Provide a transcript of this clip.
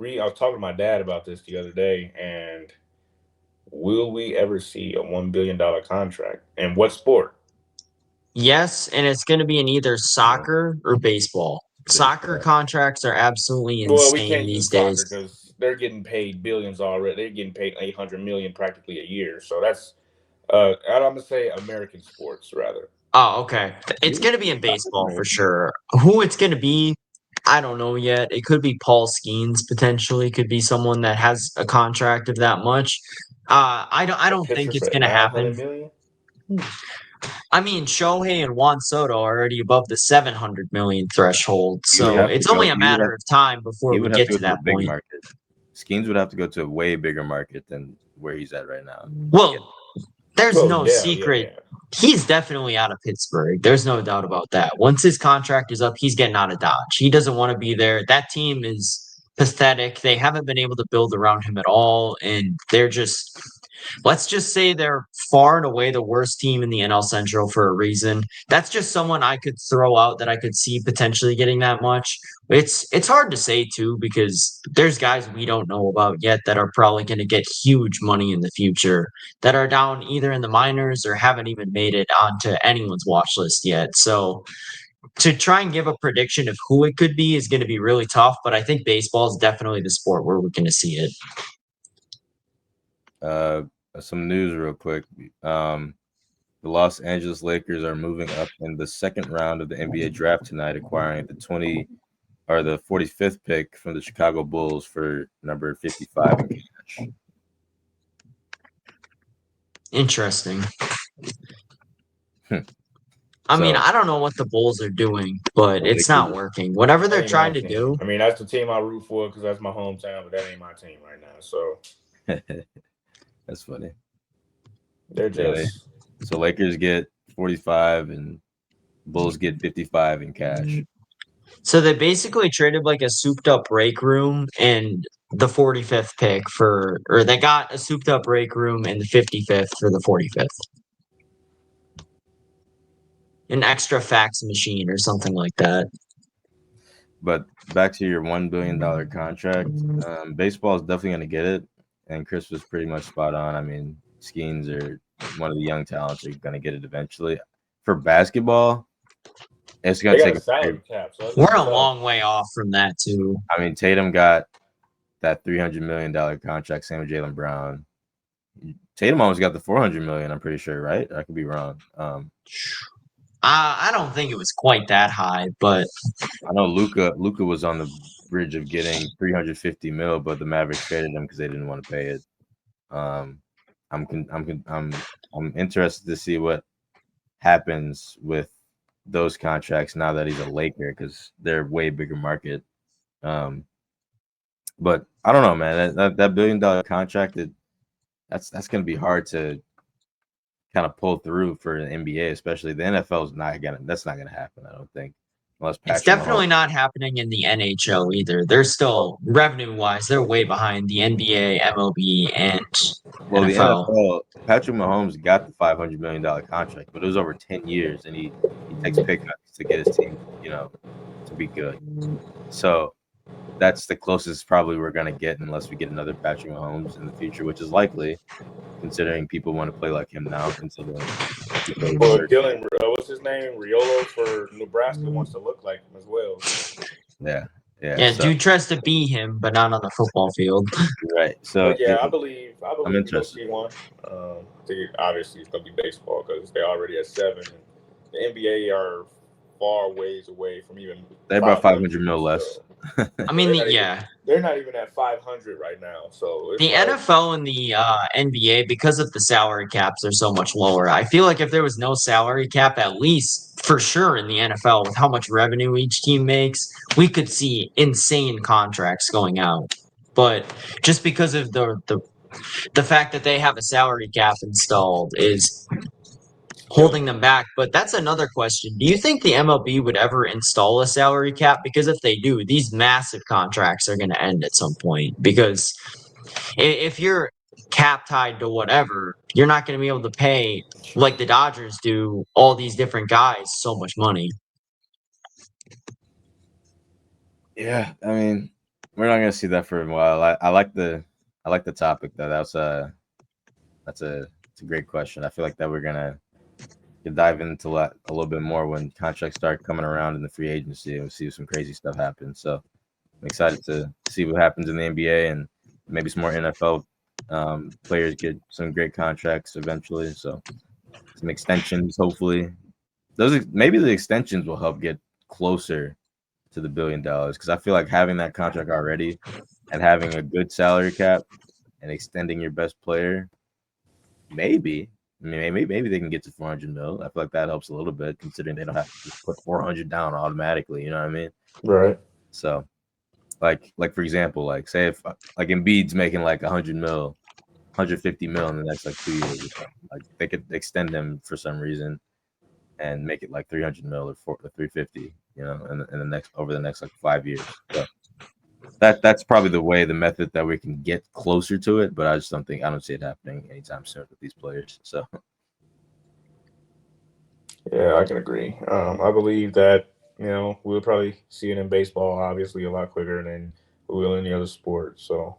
I was talking to my dad about this the other day, and will we ever see a $1 billion contract? And what sport? Yes, and it's going to be in either Yeah, soccer or baseball. Soccer baseball. contracts are absolutely Well, we insane can't use these soccer days. because they're getting paid billions already. They're getting paid 800 million practically a year. So that's I'm gonna say American sports rather. Oh, okay. It's Yeah, going to be in soccer's baseball for American. sure. Who it's going to be, I don't know yet. It could be Paul Skeens potentially. Could be someone that has a contract of that much. I don't. I A don't think pitcher it's for going to nine happen. hundred million. I mean, Shohei and Juan Soto are already above the 700 million threshold, He would so have to it's go. only a matter of time before He we would have get to go to to a that big point. market. Skeens would have to go to a way bigger market than where he's at right now. Well, there's Oh no yeah, yeah, secret. yeah. He's definitely out of Pittsburgh. There's no doubt about that. Once his contract is up, he's getting out of Dodge. He doesn't want to be there. That team is pathetic. They haven't been able to build around him at all. And they're just, let's just say they're far and away the worst team in the NL Central for a reason. That's just someone I could throw out that I could see potentially getting that much. It's hard to say too because there's guys we don't know about yet that are probably going to get huge money in the future that are down either in the minors or haven't even made it onto anyone's watch list yet. So to try and give a prediction of who it could be is going to be really tough. But I think baseball is definitely the sport where we're going to see it. Uh, some news real quick. The Los Angeles Lakers are moving up in the second round of the NBA draft tonight, acquiring the 45th pick from the Chicago Bulls for number 55 in cash. Interesting. Hmm. I mean, So I don't know what the Bulls are doing, but the it's not Lakers, working. Whatever That they're ain't my trying to team. do, I mean, that's the team I root for because that's my hometown, but that ain't my team right now. So that's funny. they're Yeah, just so Lakers get 45 and Bulls get 55 in cash. so they basically traded like a souped up break room and the 45th pick or they got a souped up break room and the 55th for the 45th. An extra fax machine or something like that. But back to your $1 billion contract, baseball is definitely going to get it. And Chris was pretty much spot on. I mean, Skeens are one of the young talents are going to get it eventually. For basketball, it's going they to got take a salary cap, so it's gonna We're be a tough. long way off from that too. I mean, Tatum got that $300 million contract, same with Jalen Brown. Tatum almost got the $400 million, I'm pretty sure, right? I could be wrong. I don't think it was quite that high, but I know Luca was on the bridge of getting 350 mil, but the Mavericks traded him because they didn't want to pay it. Um, I'm interested to see what happens with those contracts now that he's a Laker because they're way bigger market. Um, but I don't know, man. That $1 billion contract, that's going to be hard to kind of pull through for an NBA, especially the NFL is not gonna. That's not gonna happen. I don't think, unless it's Patrick Mahomes. definitely not happening in the NHL either. They're still revenue wise, they're way behind the NBA, MLB, and Well, the NFL. NFL, Patrick Mahomes got the $500 million contract, but it was over 10 years, and he takes pay cuts to get his team, to be good. So that's the closest probably we're gonna get unless we get another Patrick Mahomes in the future, which is likely, considering people want to play like him now, considering he played Well, 30. Dylan, what's his name? Riolo for Nebraska wants to look like him as well. So, Yeah, yeah. Yeah, So dude tries to be him, but not on the football field. right. So but yeah, I I'm believe we go interested. see one. Obviously, it's gonna be baseball because they're already at 7, and the NBA are far ways away from even They brought 500 500. mil less. So, I so mean, they're not even at 500 right now. So it's the like NFL and the NBA, because of the salary caps, are so much lower. I feel like if there was no salary cap, at least for sure in the NFL, with how much revenue each team makes, we could see insane contracts going out. But just because of the fact that they have a salary cap installed is killing holding them. them back. But that's another question. Do you think the MLB would ever install a salary cap? Because if they do, these massive contracts are going to end at some point. Because if you're cap tied to whatever, you're not going to be able to pay like the Dodgers do all these different guys so much money. Yeah, I mean, We're not gonna see that for a while. I like the topic though. That's a great question. I feel like that we're gonna dive into a little bit more when contracts start coming around in the free agency and we see some crazy stuff happen. So I'm excited to see what happens in the NBA and maybe some more NFL players get some great contracts eventually. So some extensions, hopefully. Maybe the extensions will help get closer to the $1 billion because I feel like having that contract already and having a good salary cap and extending your best player, maybe. I mean, maybe they can get to 400 mil. I feel like that helps a little bit considering they don't have to just put 400 down automatically. You know what I mean? Right. So, like for example, like say if like Embiid's making like 100 mil, 150 mil in the next like 2 years or something, like they could extend them for some reason and make it like 300 mil or 350, you know, in the next over the next like 5 years. So that's probably the method that we can get closer to it, but I don't see it happening anytime soon with these players. So Yeah, I can agree. I believe that we'll probably see it in baseball, obviously, a lot quicker than we will any other sport. So